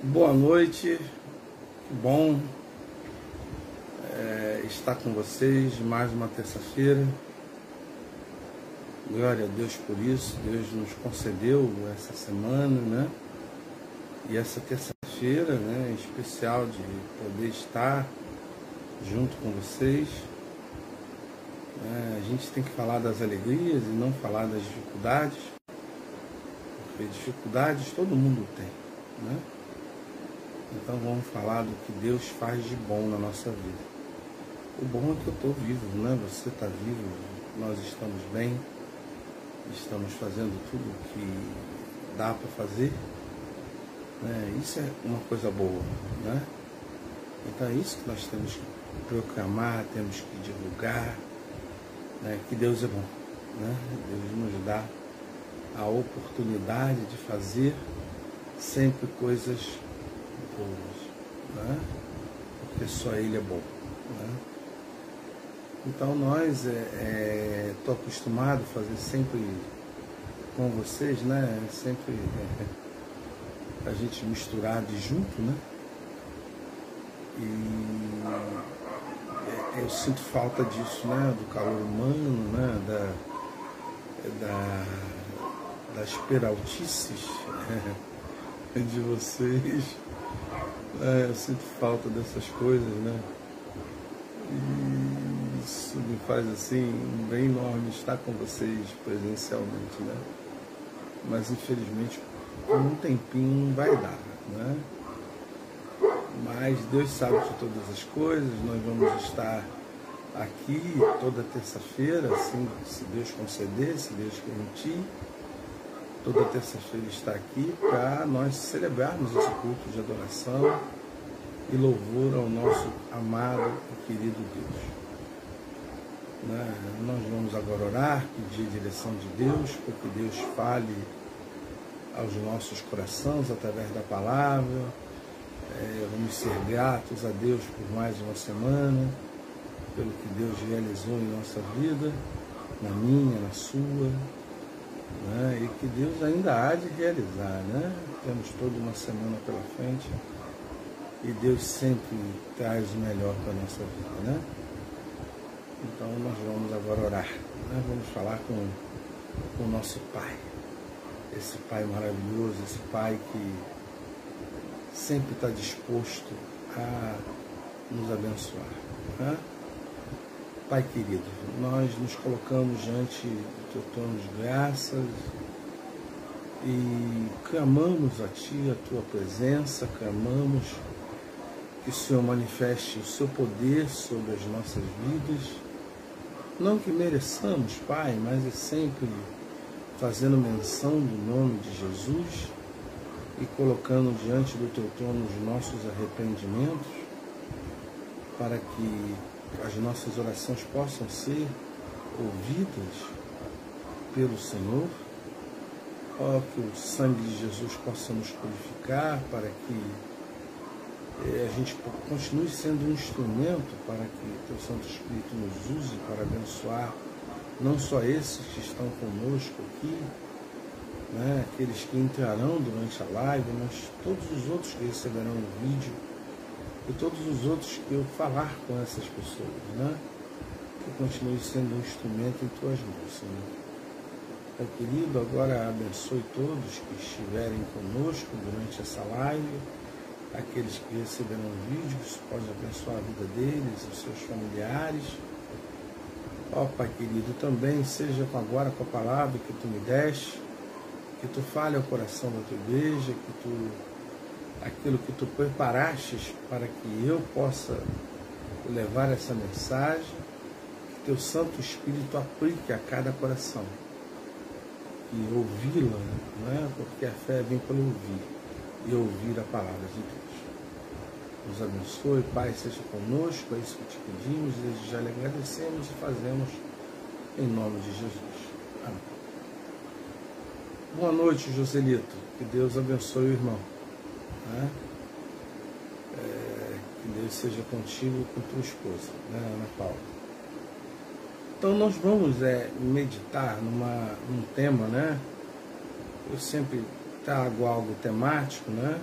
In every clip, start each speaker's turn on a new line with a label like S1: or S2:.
S1: Boa noite, que bom estar com vocês mais uma terça-feira. Glória a Deus por isso, Deus nos concedeu essa semana, né? E essa terça-feira, né, especial de poder estar junto com vocês. A gente tem que falar das alegrias e não falar das dificuldades, porque dificuldades todo mundo tem, né? Então vamos falar do que Deus faz de bom na nossa vida. O bom é que eu estou vivo, né? Você está vivo, nós estamos bem, estamos fazendo tudo o que dá para fazer, né? Isso é uma coisa boa, né? Então é isso que nós temos que proclamar, temos que divulgar, né? Que Deus é bom, né? Deus nos dá a oportunidade de fazer sempre coisas boas, né? Porque só Ele é bom, né? Então nós, estou acostumado a fazer sempre com vocês, né? Sempre a gente misturado e junto, né? E eu sinto falta disso, né? Do calor humano, né? Das peraltices de vocês. Eu sinto falta dessas coisas, né? E isso me faz assim um bem enorme estar com vocês presencialmente, né? Mas infelizmente por um tempinho não vai dar, né? Mas Deus sabe de todas as coisas. Nós vamos estar aqui toda terça-feira, assim, se Deus conceder, se Deus permitir. Toda terça-feira está aqui para nós celebrarmos esse culto de adoração e louvor ao nosso amado e querido Deus. Nós vamos agora orar, pedir a direção de Deus, para que Deus fale aos nossos corações através da palavra. Vamos ser gratos a Deus por mais uma semana, pelo que Deus realizou em nossa vida, na minha, na sua, né? E que Deus ainda há de realizar, né? Temos toda uma semana pela frente e Deus sempre traz o melhor para a nossa vida, né? Então nós vamos agora orar, né? Vamos falar com o nosso Pai, esse Pai maravilhoso, esse Pai que sempre está disposto a nos abençoar, né? Pai querido, nós nos colocamos diante do teu trono de graças e clamamos a Ti, a Tua presença, clamamos que o Senhor manifeste o Seu poder sobre as nossas vidas, não que mereçamos, Pai, mas é sempre fazendo menção do nome de Jesus e colocando diante do Teu trono os nossos arrependimentos, para que as nossas orações possam ser ouvidas pelo Senhor, que o sangue de Jesus possa nos purificar, para que a gente continue sendo um instrumento para que o Teu Santo Espírito nos use para abençoar não só esses que estão conosco aqui, né, aqueles que entrarão durante a live, mas todos os outros que receberão o vídeo e todos os outros que eu falar com essas pessoas, né? Que continue sendo um instrumento em Tuas mãos, Senhor. Pai querido, agora abençoe todos que estiverem conosco durante essa live, aqueles que receberão o vídeo, que isso pode abençoar a vida deles, os seus familiares. Pai querido, também seja agora com a palavra que Tu me deste, que Tu fale ao coração da Tua igreja, aquilo que Tu preparastes para que eu possa levar essa mensagem, que Teu Santo Espírito aplique a cada coração e ouvi-la, né? Porque a fé vem pelo ouvir e ouvir a palavra de Deus. Nos abençoe, Pai, seja conosco, é isso que Te pedimos, desde já lhe agradecemos e fazemos em nome de Jesus. Amém. Boa noite, Joselito, que Deus abençoe o irmão. Que Deus seja contigo e com tua esposa, né, Ana Paula. Então nós vamos meditar num tema, né? Eu sempre trago algo temático, né?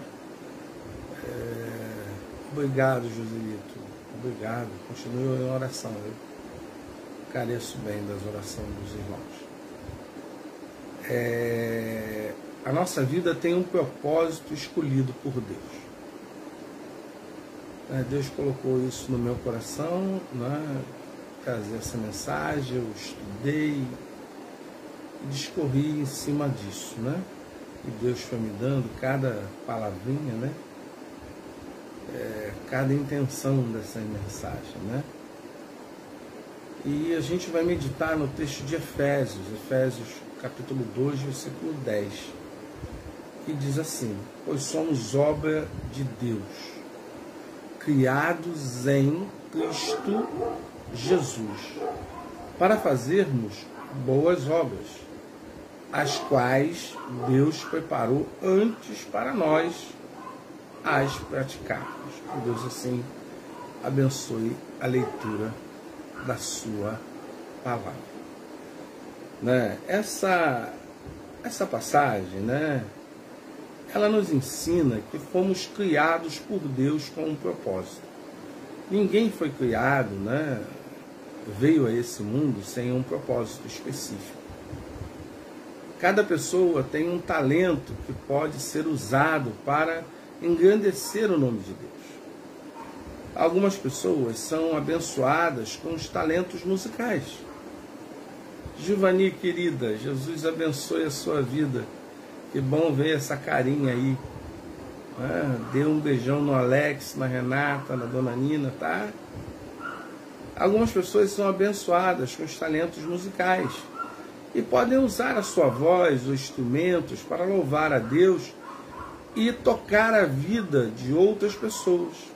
S1: Obrigado, Joselito. Obrigado. Continue em oração. Eu careço bem das orações dos irmãos. A nossa vida tem um propósito escolhido por Deus. Deus colocou isso no meu coração, né? Trazer essa mensagem, eu estudei e discorri em cima disso, né? E Deus foi me dando cada palavrinha, né? Cada intenção dessa mensagem, né? E a gente vai meditar no texto de Efésios, capítulo 2, versículo 10, que diz assim: pois somos obra de Deus, criados em Cristo Jesus, para fazermos boas obras, as quais Deus preparou antes para nós as praticarmos. Que Deus assim abençoe a leitura da sua palavra. Né? Essa passagem, né, ela nos ensina que fomos criados por Deus com um propósito. Ninguém foi criado, né, veio a esse mundo sem um propósito específico. Cada pessoa tem um talento que pode ser usado para engrandecer o nome de Deus. Algumas pessoas são abençoadas com os talentos musicais. Giovani, querida, Jesus abençoe a sua vida. Que bom ver essa carinha aí. Dê um beijão no Alex, na Renata, na Dona Nina, tá? Algumas pessoas são abençoadas com os talentos musicais e podem usar a sua voz ou instrumentos para louvar a Deus e tocar a vida de outras pessoas.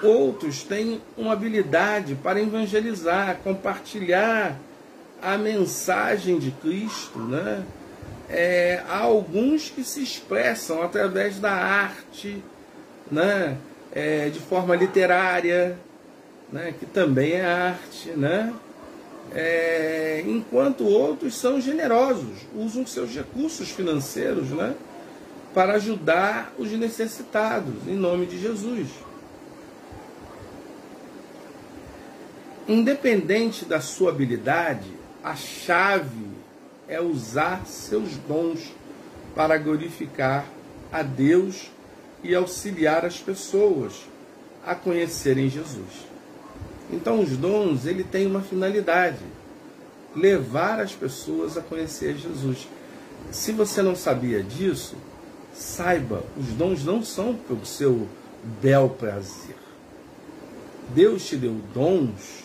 S1: Outros têm uma habilidade para evangelizar, compartilhar a mensagem de Cristo, né? Há alguns que se expressam através da arte, né? De forma literária, né? Que também é arte, né? Enquanto outros são generosos, usam seus recursos financeiros, né? Para ajudar os necessitados, em nome de Jesus. Independente da sua habilidade, a chave é usar seus dons para glorificar a Deus e auxiliar as pessoas a conhecerem Jesus. Então os dons, ele tem uma finalidade: levar as pessoas a conhecer Jesus. Se você não sabia disso, saiba, os dons não são pelo seu bel prazer. Deus te deu dons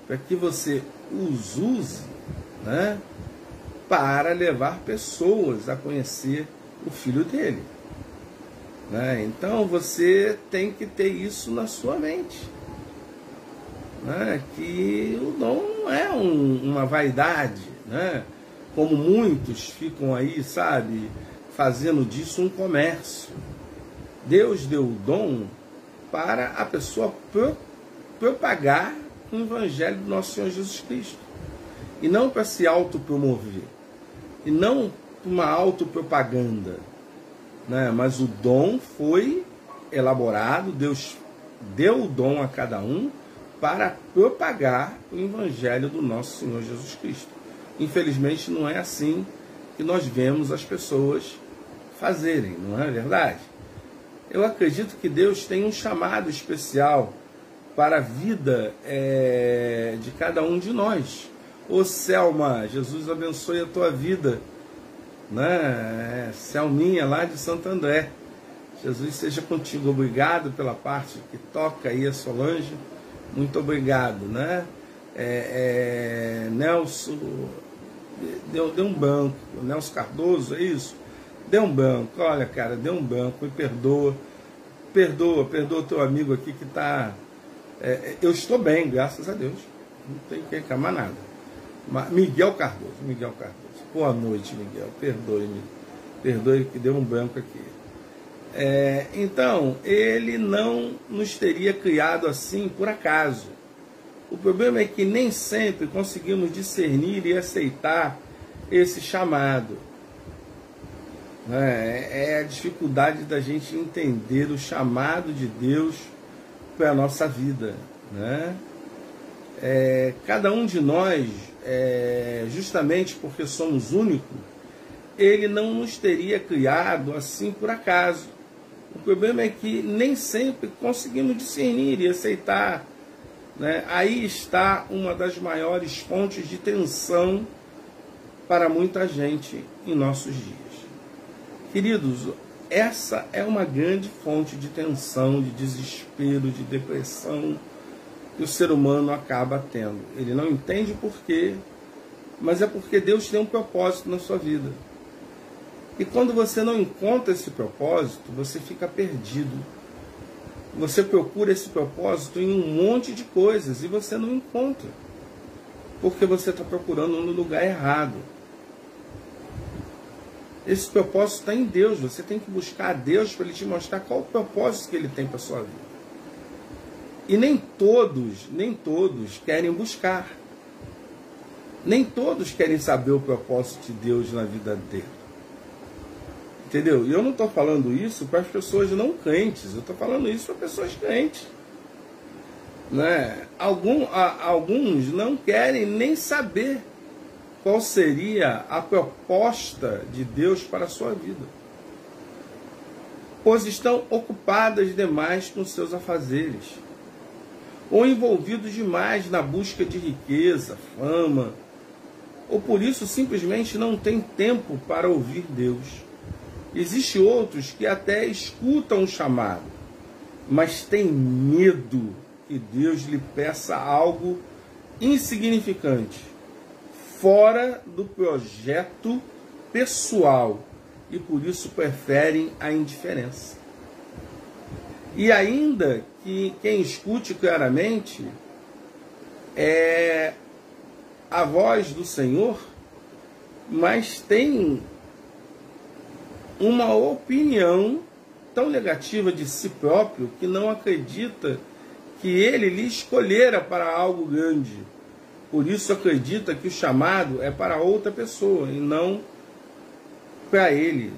S1: para que você os use, né, para levar pessoas a conhecer o Filho dele. Né? Então você tem que ter isso na sua mente. Né? Que o dom não é uma vaidade, né? Como muitos ficam aí, sabe, fazendo disso um comércio. Deus deu o dom para a pessoa propagar o Evangelho do nosso Senhor Jesus Cristo. E não para se autopromover. E não para uma autopropaganda. Né? Mas o dom foi elaborado, Deus deu o dom a cada um para propagar o Evangelho do nosso Senhor Jesus Cristo. Infelizmente não é assim que nós vemos as pessoas fazerem, não é verdade? Eu acredito que Deus tem um chamado especial para a vida de cada um de nós. Ô Selma, Jesus abençoe a tua vida, né? Selminha lá de Santo André, Jesus seja contigo. Obrigado pela parte que toca aí a Solange, muito obrigado, né? Nelson, deu um banco, Nelson Cardoso, é isso? Deu um banco, olha cara, deu um banco, me perdoa o teu amigo aqui que está... eu estou bem, graças a Deus, não tem que reclamar nada. Miguel Cardoso, boa noite, Miguel, perdoe que deu um branco aqui. Então, ele não nos teria criado assim por acaso. O problema é que nem sempre conseguimos discernir e aceitar esse chamado. né? É a dificuldade da gente entender o chamado de Deus para a nossa vida, né? Cada um de nós, justamente porque somos únicos, ele não nos teria criado assim por acaso. O problema é que nem sempre conseguimos discernir e aceitar, né? Aí está uma das maiores fontes de tensão para muita gente em nossos dias. Queridos, essa é uma grande fonte de tensão, de desespero, de depressão que o ser humano acaba tendo. Ele não entende por quê, mas é porque Deus tem um propósito na sua vida. E quando você não encontra esse propósito, você fica perdido. Você procura esse propósito em um monte de coisas e você não encontra. Porque você está procurando no lugar errado. Esse propósito está em Deus. Você tem que buscar a Deus para Ele te mostrar qual o propósito que Ele tem para a sua vida. E nem todos querem buscar. Nem todos querem saber o propósito de Deus na vida dele. Entendeu? E eu não estou falando isso para as pessoas não crentes. Eu estou falando isso para pessoas crentes. Né? Alguns não querem nem saber qual seria a proposta de Deus para a sua vida. Pois estão ocupadas demais com seus afazeres, ou envolvidos demais na busca de riqueza, fama, ou por isso simplesmente não têm tempo para ouvir Deus. Existem outros que até escutam o chamado, mas têm medo que Deus lhe peça algo insignificante, fora do projeto pessoal, e por isso preferem a indiferença. E ainda que quem escute claramente é a voz do Senhor, mas tem uma opinião tão negativa de si próprio que não acredita que Ele lhe escolhera para algo grande. Por isso acredita que o chamado é para outra pessoa e não para ele.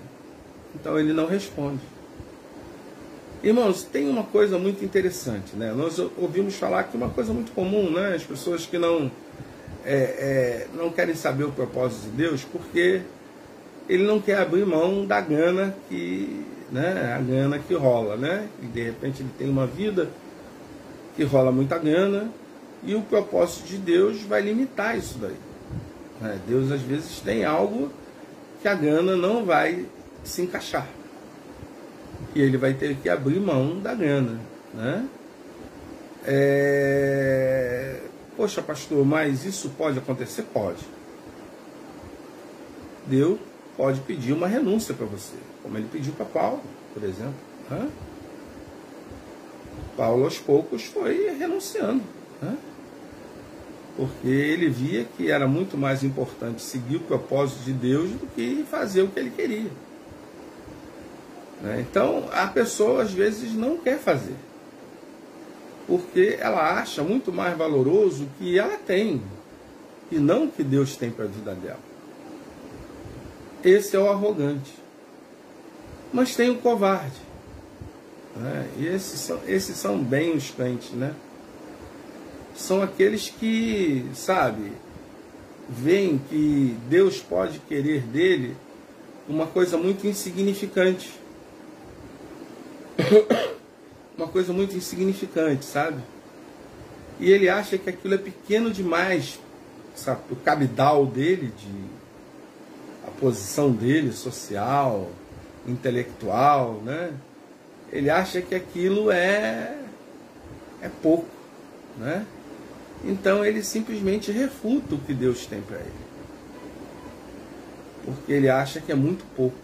S1: Então ele não responde. Irmãos, tem uma coisa muito interessante, né? Nós ouvimos falar que uma coisa muito comum, né? As pessoas que não querem saber o propósito de Deus porque ele não quer abrir mão da gana que, né? A gana que rola, né? E de repente ele tem uma vida que rola muita gana e o propósito de Deus vai limitar isso daí. Né? Deus às vezes tem algo que a gana não vai se encaixar. E ele vai ter que abrir mão da grana, né? Poxa, pastor, mas isso pode acontecer? Pode. Deus pode pedir uma renúncia para você, como ele pediu para Paulo, por exemplo, né? Paulo aos poucos foi renunciando, né? Porque ele via que era muito mais importante seguir o propósito de Deus do que fazer o que ele queria. Então, a pessoa às vezes não quer fazer, porque ela acha muito mais valoroso o que ela tem, e não o que Deus tem para a vida dela. Esse é o arrogante. Mas tem o covarde, né? E esses são bem os crentes, né? São aqueles que, sabe, veem que Deus pode querer dele uma coisa muito insignificante. Uma coisa muito insignificante, sabe? E ele acha que aquilo é pequeno demais, sabe? O cabidal dele, a posição dele social, intelectual, né? Ele acha que aquilo é pouco, né? Então ele simplesmente refuta o que Deus tem para ele, porque ele acha que é muito pouco.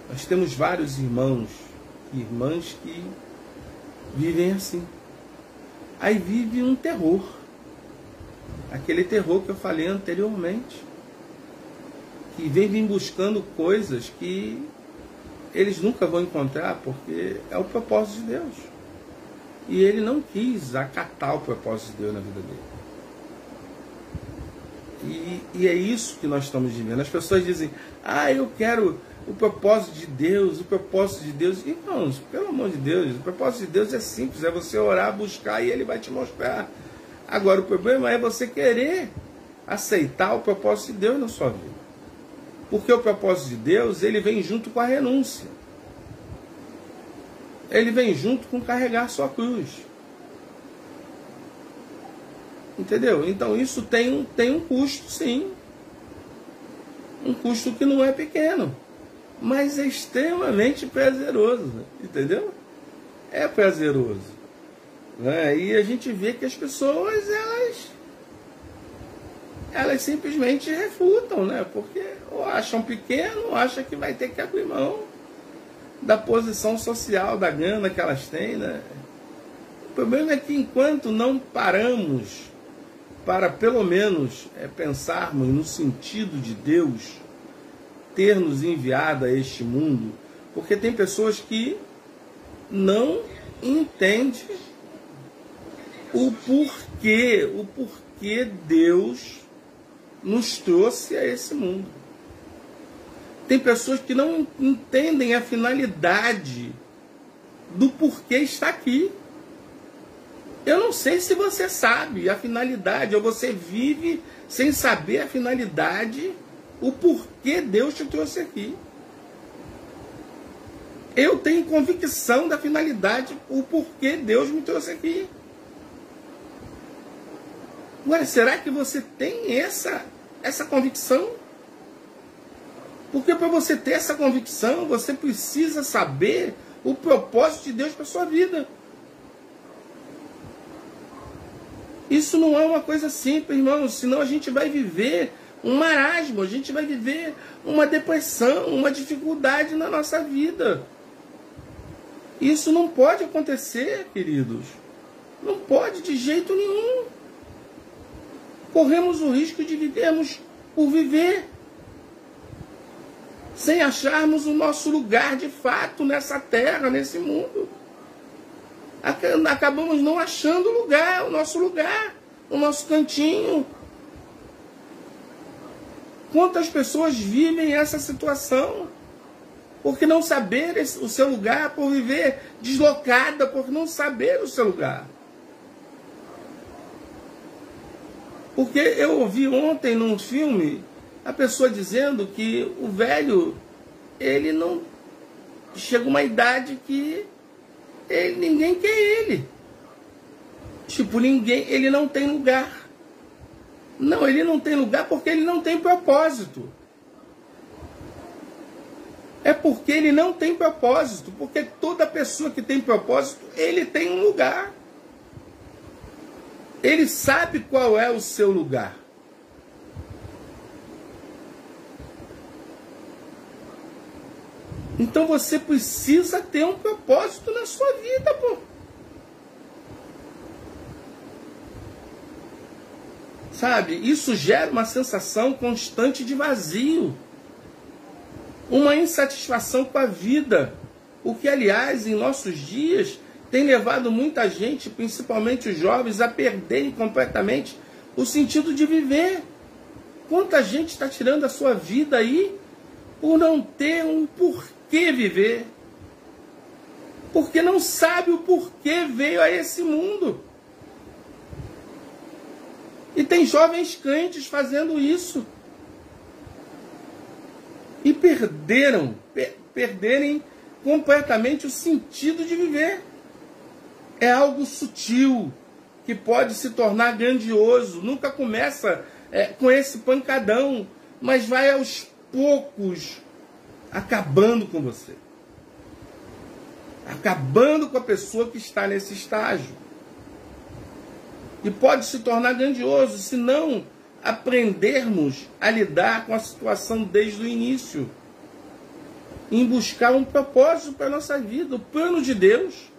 S1: Nós temos vários irmãos e irmãs que vivem assim. Aí vive um terror. Aquele terror que eu falei anteriormente. Que vem buscando coisas que eles nunca vão encontrar, porque é o propósito de Deus. E ele não quis acatar o propósito de Deus na vida dele. E é isso que nós estamos vivendo. As pessoas dizem, eu quero o propósito de Deus, o propósito de Deus. Irmãos, pelo amor de Deus, o propósito de Deus é simples, é você orar, buscar e Ele vai te mostrar. Agora, o problema é você querer aceitar o propósito de Deus na sua vida. Porque o propósito de Deus, ele vem junto com a renúncia. Ele vem junto com carregar sua cruz. Entendeu? Então isso tem um custo, sim. Um custo que não é pequeno, mas é extremamente prazeroso. Entendeu? É prazeroso. Né? E a gente vê que as pessoas, elas simplesmente refutam, né? Porque ou acham pequeno, ou acham que vai ter que abrir mão da posição social, da grana que elas têm, né? O problema é que enquanto não paramos para pelo menos pensarmos no sentido de Deus ter nos enviado a este mundo, porque tem pessoas que não entendem o porquê Deus nos trouxe a esse mundo. Tem pessoas que não entendem a finalidade do porquê está aqui. Eu não sei se você sabe a finalidade, ou você vive sem saber a finalidade, o porquê Deus te trouxe aqui. Eu tenho convicção da finalidade, o porquê Deus me trouxe aqui. Agora, será que você tem essa convicção? Porque para você ter essa convicção, você precisa saber o propósito de Deus para a sua vida. Isso não é uma coisa simples, irmãos, senão a gente vai viver um marasmo, a gente vai viver uma depressão, uma dificuldade na nossa vida. Isso não pode acontecer, queridos. Não pode de jeito nenhum. Corremos o risco de vivermos por viver, sem acharmos o nosso lugar de fato nessa terra, nesse mundo. Acabamos não achando o lugar, o nosso cantinho. Quantas pessoas vivem essa situação? Porque não saber o seu lugar, por viver deslocada, por não saber o seu lugar. Porque eu ouvi ontem num filme a pessoa dizendo que o velho, ele não chega uma idade que ninguém quer ele. Tipo, ele não tem lugar. Não, ele não tem lugar porque ele não tem propósito. É porque ele não tem propósito. Porque toda pessoa que tem propósito, ele tem um lugar. Ele sabe qual é o seu lugar. Então você precisa ter um propósito na sua vida, pô. Sabe? Isso gera uma sensação constante de vazio. Uma insatisfação com a vida. O que, aliás, em nossos dias, tem levado muita gente, principalmente os jovens, a perderem completamente o sentido de viver. Quanta gente está tirando a sua vida aí por não ter um porquê viver. Porque não sabe o porquê veio a esse mundo. E tem jovens crentes fazendo isso. E perderem completamente o sentido de viver. É algo sutil, que pode se tornar grandioso. Nunca começa com esse pancadão, mas vai aos poucos acabando com você. Acabando com a pessoa que está nesse estágio. E pode se tornar grandioso se não aprendermos a lidar com a situação desde o início. Em buscar um propósito para a nossa vida, o plano de Deus.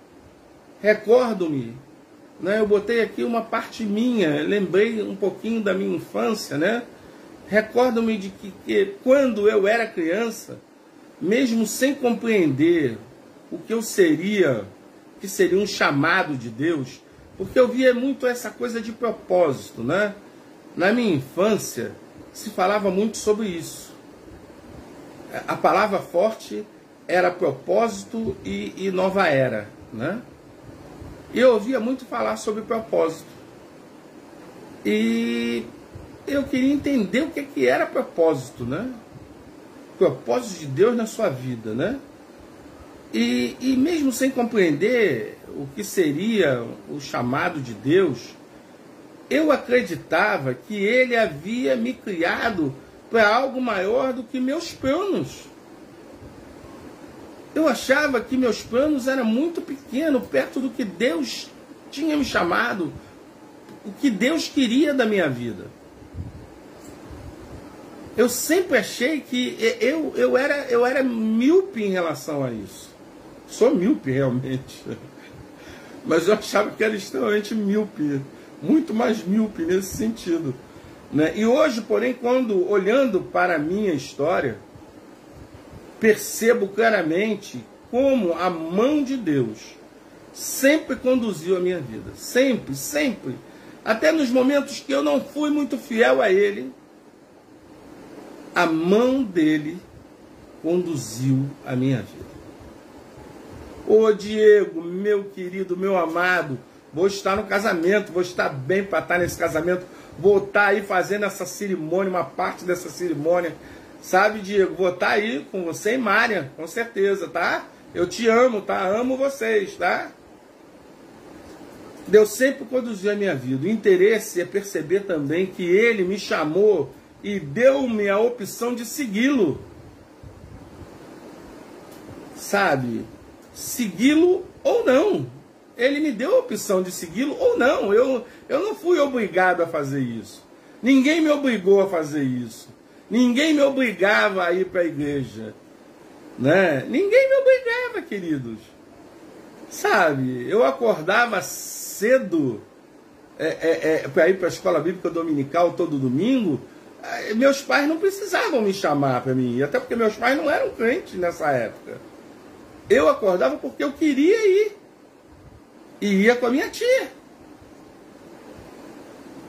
S1: Recordo-me, né, eu botei aqui uma parte minha, lembrei um pouquinho da minha infância, né? Recordo-me de que quando eu era criança, mesmo sem compreender o que eu seria, que seria um chamado de Deus, porque eu via muito essa coisa de propósito, né? Na minha infância, se falava muito sobre isso. A palavra forte era propósito e nova era, né? E eu ouvia muito falar sobre propósito. E eu queria entender o que era propósito, né? Propósito de Deus na sua vida, né? E mesmo sem compreender o que seria o chamado de Deus, eu acreditava que Ele havia me criado para algo maior do que meus planos. Eu achava que meus planos eram muito pequenos, perto do que Deus tinha me chamado, o que Deus queria da minha vida. Eu sempre achei que eu era míope em relação a isso. Sou míope realmente. Mas eu achava que era extremamente míope. Muito mais míope nesse sentido, né? E hoje, porém, quando olhando para a minha história, percebo claramente como a mão de Deus sempre conduziu a minha vida. Sempre, sempre. Até nos momentos que eu não fui muito fiel a Ele, a mão dele conduziu a minha vida. Ô Diego, meu querido, meu amado, vou estar no casamento, vou estar bem para estar nesse casamento, vou estar aí fazendo essa cerimônia, uma parte dessa cerimônia, sabe, Diego? Vou estar aí com você e Mária, com certeza, tá? Eu te amo, tá? Amo vocês, tá? Deus sempre conduziu a minha vida. O interesse é perceber também que Ele me chamou e deu-me a opção de segui-lo. Sabe? Segui-lo ou não. Ele me deu a opção de segui-lo ou não. Eu não fui obrigado a fazer isso. Ninguém me obrigou a fazer isso. Ninguém me obrigava a ir para a igreja. Né? Ninguém me obrigava, queridos. Sabe? Eu acordava cedo para ir para a escola bíblica dominical todo domingo. Meus pais não precisavam me chamar para mim ir, até porque meus pais não eram crentes nessa época. Eu acordava porque eu queria ir. E ia com a minha tia.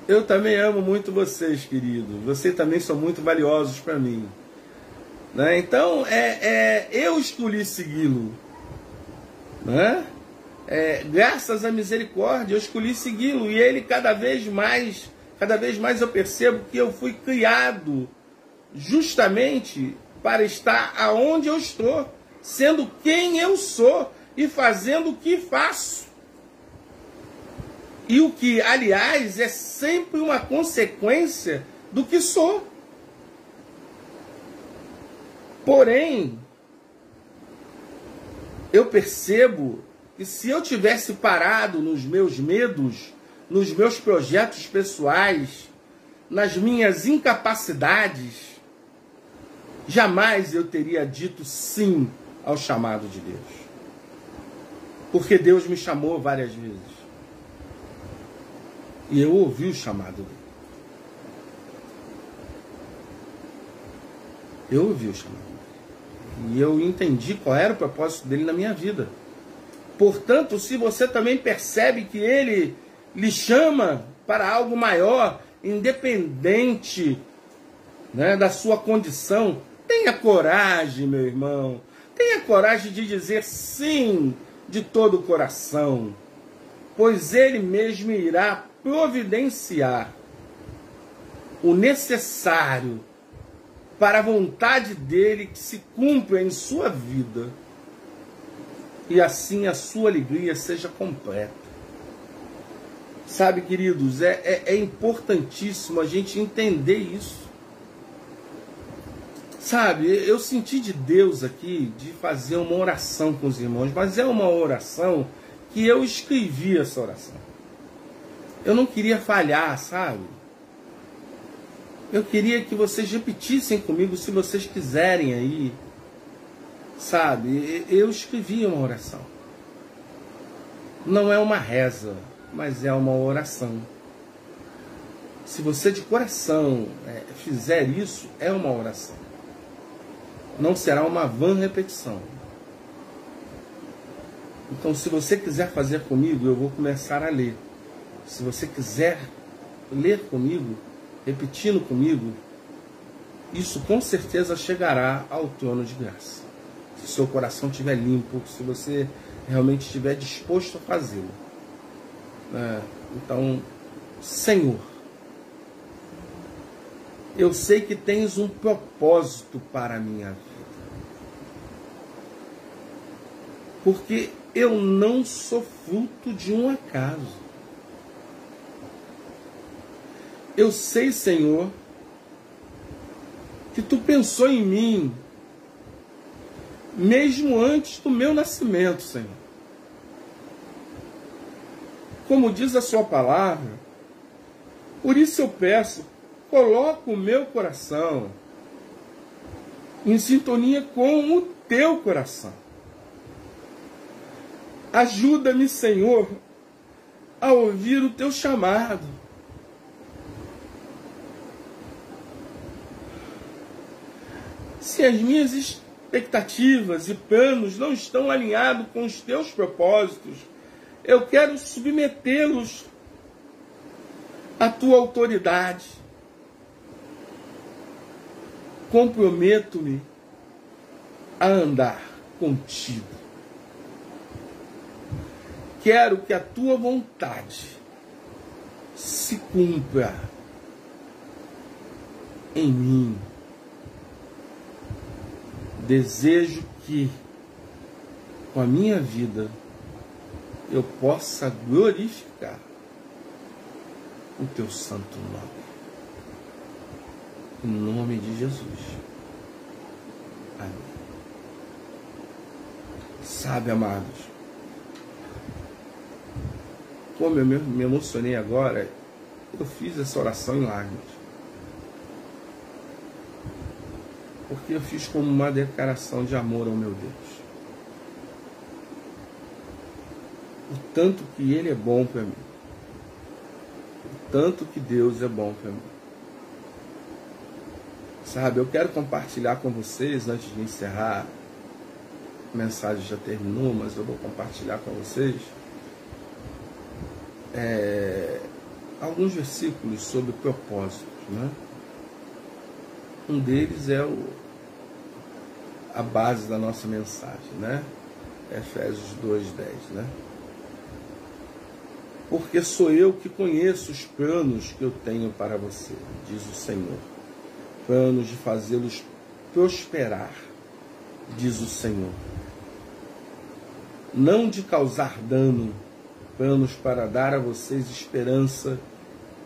S1: Eu também amo muito vocês, queridos. Vocês também são muito valiosos para mim. Né? Então, eu escolhi segui-lo. Né? Graças à misericórdia, eu escolhi segui-lo. E ele cada vez mais eu percebo que eu fui criado justamente para estar aonde eu estou, sendo quem eu sou e fazendo o que faço. E o que, aliás, é sempre uma consequência do que sou. Porém, eu percebo que se eu tivesse parado nos meus medos, nos meus projetos pessoais, nas minhas incapacidades, jamais eu teria dito sim ao chamado de Deus. Porque Deus me chamou várias vezes. E eu ouvi o chamado dele. Eu ouvi o chamado dele. E eu entendi qual era o propósito dele na minha vida. Portanto, se você também percebe que ele lhe chama para algo maior, independente, né, da sua condição, tenha coragem, meu irmão. Tenha coragem de dizer sim de todo o coração. Pois ele mesmo irá providenciar o necessário para a vontade dele que se cumpra em sua vida. E assim a sua alegria seja completa. Sabe, queridos, é importantíssimo a gente entender isso. Sabe, eu senti de Deus aqui de fazer uma oração com os irmãos, mas é uma oração que eu escrevi essa oração. Eu não queria falhar, sabe? Eu queria que vocês repetissem comigo se vocês quiserem aí. Sabe, eu escrevi uma oração. Não é uma reza, mas é uma oração. Se você de coração fizer isso, é uma oração. Não será uma vã repetição. Então, se você quiser fazer comigo, eu vou começar a ler. Se você quiser ler comigo, repetindo comigo, isso com certeza chegará ao trono de graça. Se o seu coração estiver limpo, se você realmente estiver disposto a fazê-lo. Então, Senhor, eu sei que tens um propósito para a minha vida. Porque eu não sou fruto de um acaso. Eu sei, Senhor, que Tu pensou em mim mesmo antes do meu nascimento, Senhor. Como diz a Sua palavra, por isso eu peço, coloca o meu coração em sintonia com o Teu coração. Ajuda-me, Senhor, a ouvir o Teu chamado. Se as minhas expectativas e planos não estão alinhados com os Teus propósitos, eu quero submetê-los à Tua autoridade. Comprometo-me a andar contigo. Quero que a Tua vontade se cumpra em mim. Desejo que, com a minha vida, eu possa glorificar o Teu santo nome. Em nome de Jesus. Amém. Sabe, amados, como eu me emocionei agora, eu fiz essa oração em lágrimas. Porque eu fiz como uma declaração de amor ao meu Deus. O tanto que Ele é bom para mim. O tanto que Deus é bom para mim. Sabe, eu quero compartilhar com vocês, antes de encerrar, a mensagem já terminou, mas eu vou compartilhar com vocês alguns versículos sobre propósitos, né? Um deles é a base da nossa mensagem, né? Efésios 2:10, né? Porque sou eu que conheço os planos que eu tenho para você, diz o Senhor. Planos de fazê-los prosperar, diz o Senhor. Não de causar dano, planos para dar a vocês esperança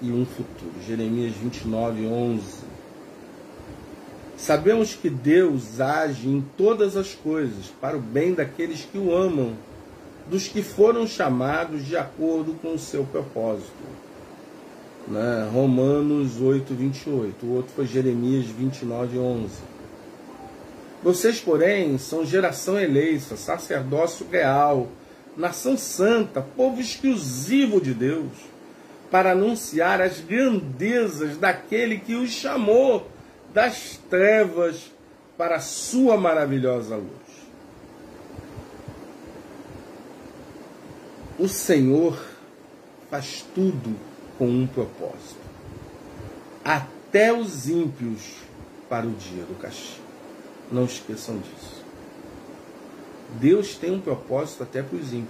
S1: e um futuro. Jeremias 29:11. Sabemos que Deus age em todas as coisas para o bem daqueles que o amam, dos que foram chamados de acordo com o seu propósito. Né? Romanos 8:28. O outro foi Jeremias 29:11. Vocês, porém, são geração eleita, sacerdócio real, nação santa, povo exclusivo de Deus, para anunciar as grandezas daquele que os chamou das trevas para a sua maravilhosa luz. O Senhor faz tudo com um propósito. Até os ímpios para o dia do castigo. Não esqueçam disso. Deus tem um propósito até para os ímpios.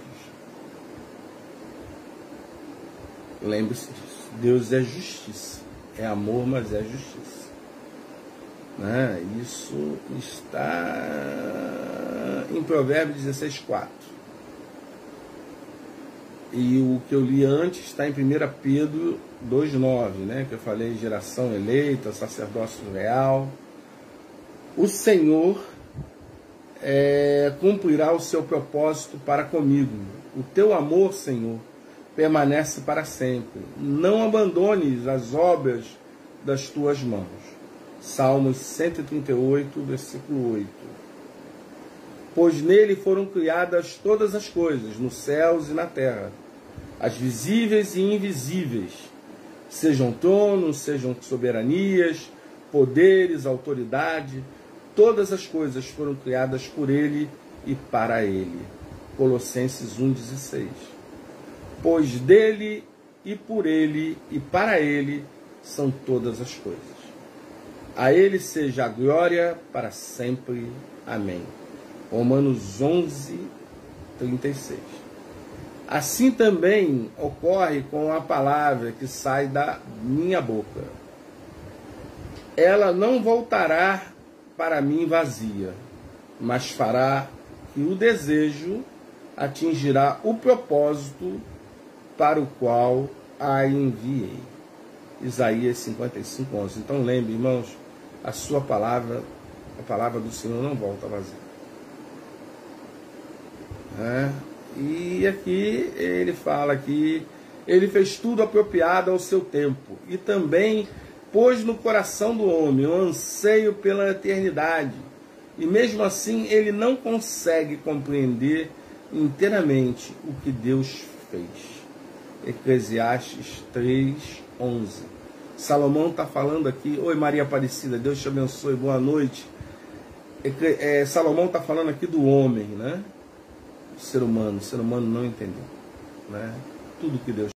S1: Lembre-se disso. Deus é justiça. É amor, mas é justiça. Né? Isso está em Provérbios 16:4. E o que eu li antes está em 1 Pedro 2:9, né? Que eu falei geração eleita, sacerdócio real. O Senhor cumprirá o seu propósito para comigo. O teu amor, Senhor, permanece para sempre. Não abandones as obras das tuas mãos. Salmos 138, versículo 8. Pois nele foram criadas todas as coisas, nos céus e na terra, as visíveis e invisíveis, sejam tronos, sejam soberanias, poderes, autoridade, todas as coisas foram criadas por ele e para ele. Colossenses 1,16. Pois dele e por ele e para ele são todas as coisas. A Ele seja a glória para sempre. Amém. Romanos 11, 36. Assim também ocorre com a palavra que sai da minha boca. Ela não voltará para mim vazia, mas fará que o desejo atingirá o propósito para o qual a enviei. Isaías 55, 11. Então lembre, irmãos, a sua palavra, a palavra do Senhor não volta vazia. E aqui ele fala que ele fez tudo apropriado ao seu tempo e também pôs no coração do homem um anseio pela eternidade. E mesmo assim ele não consegue compreender inteiramente o que Deus fez. Eclesiastes 3, 11. Salomão está falando aqui. Oi, Maria Aparecida, Deus te abençoe, boa noite. Salomão está falando aqui do homem, né? O ser humano não entendeu, né? Tudo que Deus